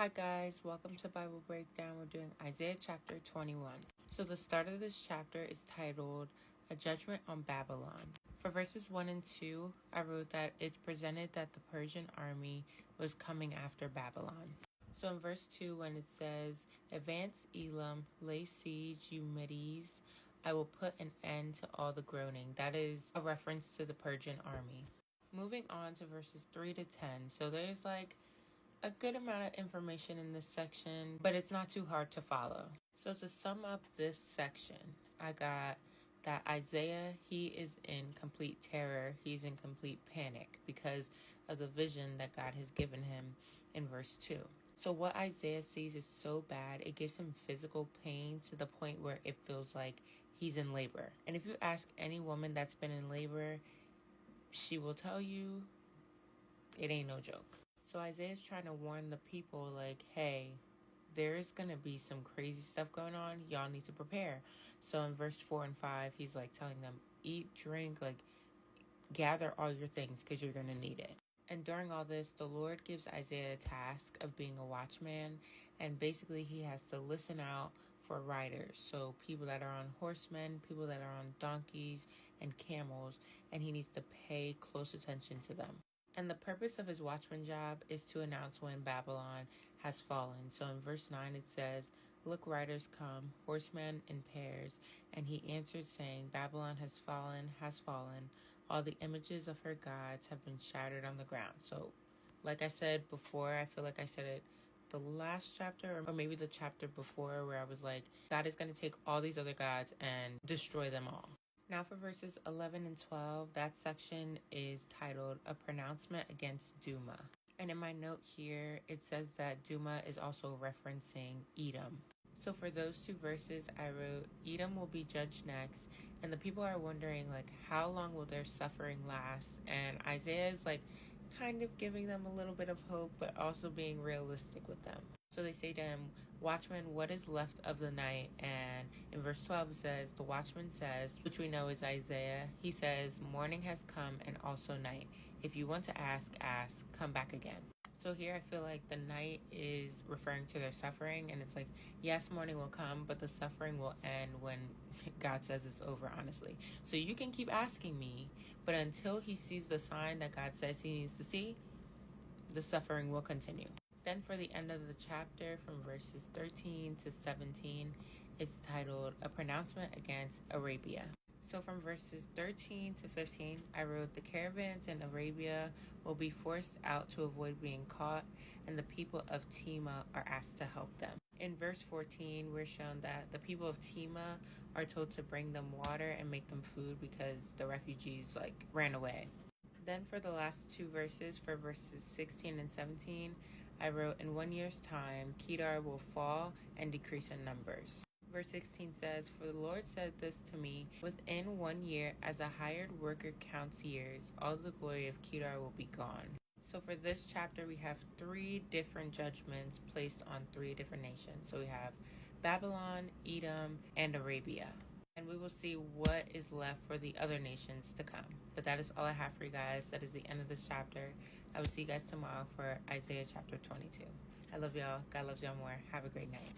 Hi guys, welcome to Bible Breakdown. We're doing Isaiah chapter 21. So the start of this chapter is titled A Judgment on Babylon. For verses 1 and 2, I wrote that it's presented that the Persian army was coming after Babylon. So in verse 2, when it says, Advance Elam, lay siege, you Medes, I will put an end to all the groaning. That is a reference to the Persian army. Moving on to verses 3 to 10. So there's a good amount of information in this section, but it's not too hard to follow. So to sum up this section, I got that Isaiah, he is in complete terror. He's in complete panic because of the vision that God has given him in verse 2. So what Isaiah sees is so bad, it gives him physical pain to the point where it feels like he's in labor. And if you ask any woman that's been in labor, she will tell you it ain't no joke. So Isaiah's trying to warn the people like, hey, there's going to be some crazy stuff going on. Y'all need to prepare. So in verse 4 and 5, he's like telling them, eat, drink, gather all your things because you're going to need it. And during all this, the Lord gives Isaiah a task of being a watchman. And basically he has to listen out for riders. So people that are on horsemen, people that are on donkeys and camels. And he needs to pay close attention to them. And the purpose of his watchman job is to announce when Babylon has fallen. So in verse 9 it says, Look, riders come, horsemen in pairs. And he answered, saying, Babylon has fallen. All the images of her gods have been shattered on the ground. So like I said before, I feel like I said it the last chapter or maybe the chapter before where I was like, God is going to take all these other gods and destroy them all. Now for verses 11 and 12, that section is titled A Pronouncement Against Duma. And in my note here, it says that Duma is also referencing Edom. So for those two verses, I wrote, Edom will be judged next. And the people are wondering, how long will their suffering last? And Isaiah is kind of giving them a little bit of hope, but also being realistic with them. So they say to him, Watchman, what is left of the night? And in verse 12 it says, the watchman says, which we know is Isaiah, he says, morning has come and also night. If you want to ask, come back again. So here I feel like the night is referring to their suffering. And it's yes, morning will come, but the suffering will end when God says it's over, honestly. So you can keep asking me, but until he sees the sign that God says he needs to see, the suffering will continue. Then for the end of the chapter, from verses 13 to 17, it's titled A Pronouncement Against Arabia. So from verses 13 to 15, I wrote, the caravans in Arabia will be forced out to avoid being caught, and the people of Tema are asked to help them. In verse 14, we're shown that the people of Tema are told to bring them water and make them food because the refugees ran away. Then for the last two verses, for verses 16 and 17, I wrote, in 1 year's time, Kedar will fall and decrease in numbers. Verse 16 says, for the Lord said this to me, within 1 year, as a hired worker counts years, all the glory of Kedar will be gone. So for this chapter, we have 3 different judgments placed on 3 different nations. So we have Babylon, Edom, and Arabia. And we will see what is left for the other nations to come. But that is all I have for you guys. That is the end of this chapter. I will see you guys tomorrow for Isaiah chapter 22. I love y'all. God loves y'all more. Have a great night.